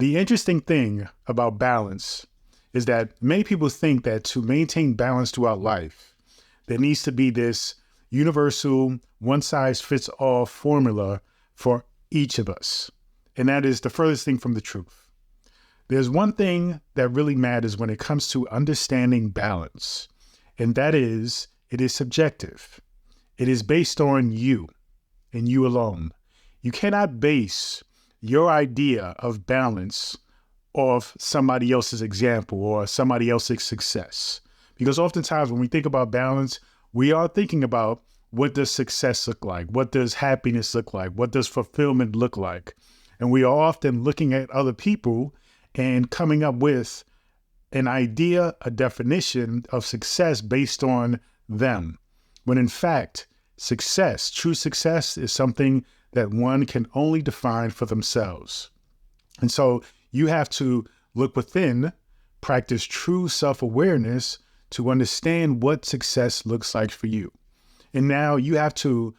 The interesting thing about balance is that many people think that to maintain balance throughout life, there needs to be this universal, one-size-fits-all formula for each of us. And that is the furthest thing from the truth. There's one thing that really matters when it comes to understanding balance, and that is it is subjective. It is based on you and you alone. You cannot base your idea of balance off somebody else's example or somebody else's success. Because oftentimes when we think about balance, we are thinking about what does success look like? What does happiness look like? What does fulfillment look like? And we are often looking at other people and coming up with an idea, a definition of success based on them. When in fact, success, true success, is something that one can only define for themselves. And so you have to look within, practice true self-awareness to understand what success looks like for you. And now you have to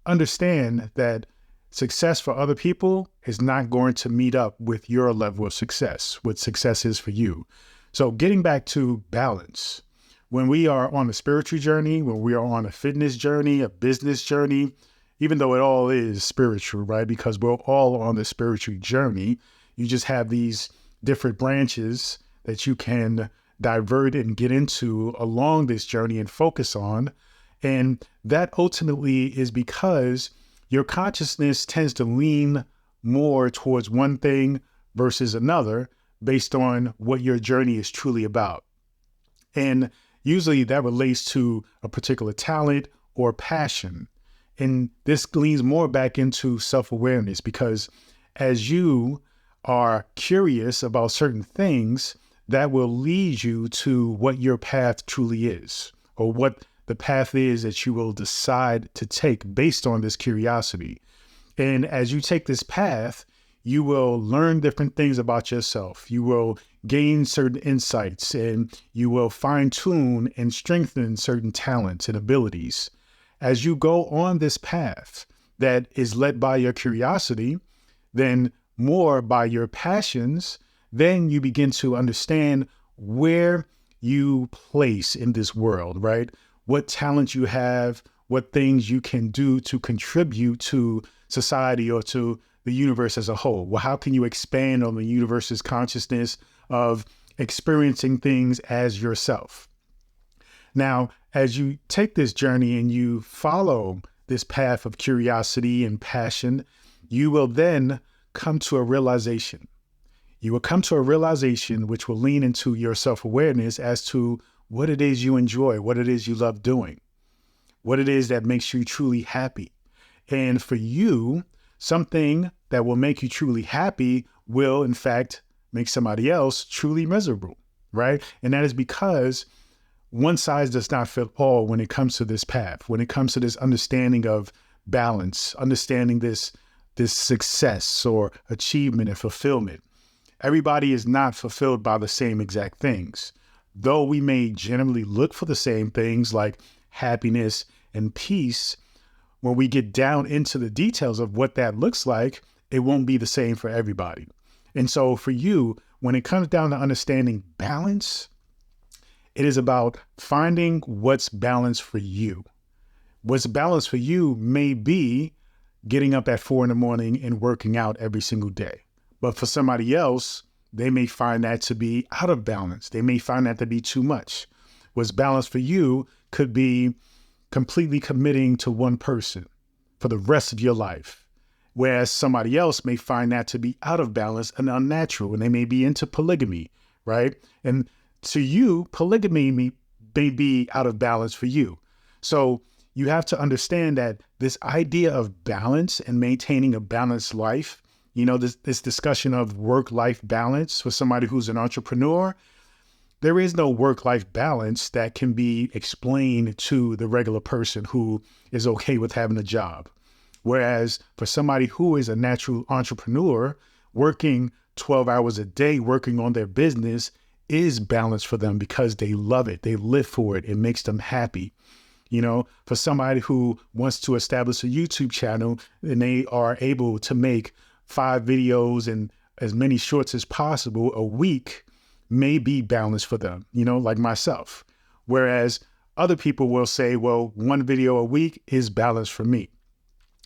understand that success for other people is not going to meet up with your level of success, what success is for you. So getting back to balance, when we are on a spiritual journey, when we are on a fitness journey, a business journey, even though it all is spiritual, right? Because we're all on the spiritual journey, you just have these different branches that you can divert and get into along this journey and focus on. And that ultimately is because your consciousness tends to lean more towards one thing versus another based on what your journey is truly about. And usually that relates to a particular talent or passion. And this leans more back into self-awareness because as you are curious about certain things, that will lead you to what your path truly is, or what the path is that you will decide to take based on this curiosity. And as you take this path, you will learn different things about yourself. You will gain certain insights and you will fine tune and strengthen certain talents and abilities. As you go on this path that is led by your curiosity, then more by your passions, then you begin to understand where you place in this world, right? What talent you have, what things you can do to contribute to society or to the universe as a whole. Well, how can you expand on the universe's consciousness of experiencing things as yourself? Now, as you take this journey and you follow this path of curiosity and passion, you will then come to a realization. You will come to a realization which will lean into your self-awareness as to what it is you enjoy, what it is you love doing, what it is that makes you truly happy. And for you, something that will make you truly happy will, in fact, make somebody else truly miserable, right? And that is because one size does not fit all when it comes to this path, when it comes to this understanding of balance, understanding this success or achievement and fulfillment. Everybody is not fulfilled by the same exact things. Though we may generally look for the same things like happiness and peace, when we get down into the details of what that looks like, it won't be the same for everybody. And so for you, when it comes down to understanding balance, it is about finding what's balanced for you. What's balanced for you may be getting up at 4 a.m. and working out every single day. But for somebody else, they may find that to be out of balance. They may find that to be too much. What's balanced for you could be completely committing to one person for the rest of your life, whereas somebody else may find that to be out of balance and unnatural, and they may be into polygamy, right? And to you, polygamy may be out of balance for you. So you have to understand that this idea of balance and maintaining a balanced life, you know, this discussion of work-life balance for somebody who's an entrepreneur, there is no work-life balance that can be explained to the regular person who is okay with having a job. Whereas for somebody who is a natural entrepreneur, working 12 hours a day, working on their business is balance for them because they love it. They live for it. It makes them happy. You know, for somebody who wants to establish a YouTube channel and they are able to make 5 videos and as many shorts as possible a week may be balanced for them, like myself. Whereas other people will say, well, one video a week is balanced for me.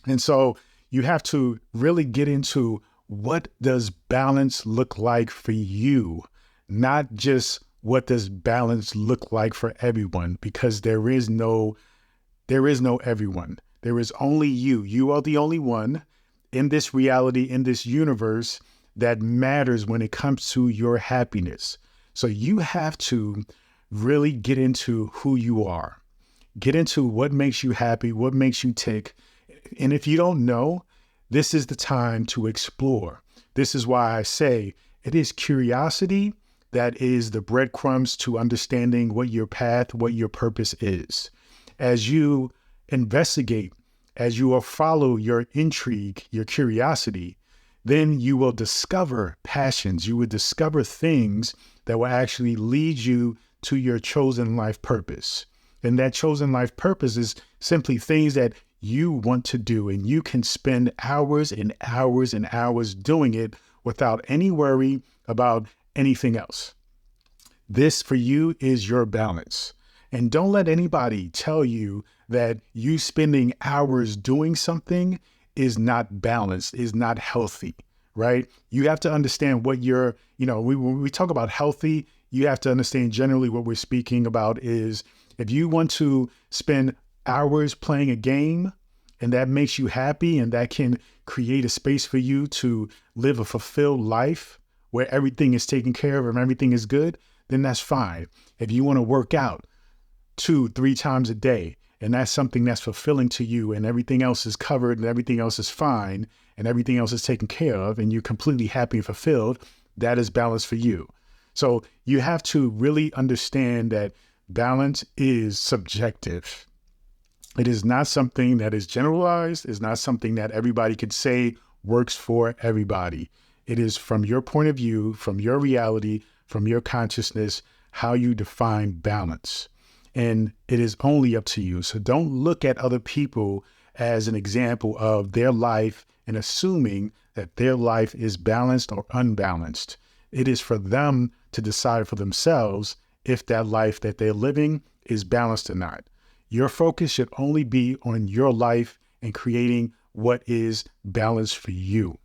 And so you have to really get into what does balance look like for you, not just what does balance look like for everyone, because there is no everyone. There is only you. You are the only one in this reality, in this universe, that matters when it comes to your happiness. So you have to really get into who you are. Get into what makes you happy, what makes you tick. And if you don't know, this is the time to explore. This is why I say it is curiosity that is the breadcrumbs to understanding what your path, what your purpose is. As you investigate, as you will follow your intrigue, your curiosity, then you will discover passions. You will discover things that will actually lead you to your chosen life purpose. And that chosen life purpose is simply things that you want to do, and you can spend hours and hours and hours doing it without any worry about anything else. This for you is your balance. And don't let anybody tell you that you spending hours doing something is not balanced, is not healthy, right? You have to understand what when we talk about healthy, you have to understand generally what we're speaking about is if you want to spend hours playing a game and that makes you happy and that can create a space for you to live a fulfilled life where everything is taken care of and everything is good, then that's fine. If you want to work out 2-3 times a day, and that's something that's fulfilling to you and everything else is covered and everything else is fine and everything else is taken care of and you're completely happy and fulfilled, that is balance for you. So you have to really understand that balance is subjective. It is not something that is generalized. It's not something that everybody could say works for everybody. It is from your point of view, from your reality, from your consciousness, how you define balance. And it is only up to you. So don't look at other people as an example of their life and assuming that their life is balanced or unbalanced. It is for them to decide for themselves if that life that they're living is balanced or not. Your focus should only be on your life and creating what is balanced for you.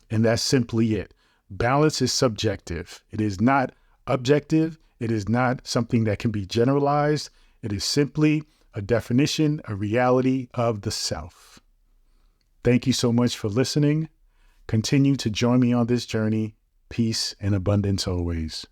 And that's simply it. Balance is subjective. It is not objective. It is not something that can be generalized. It is simply a definition, a reality of the self. Thank you so much for listening. Continue to join me on this journey. Peace and abundance always.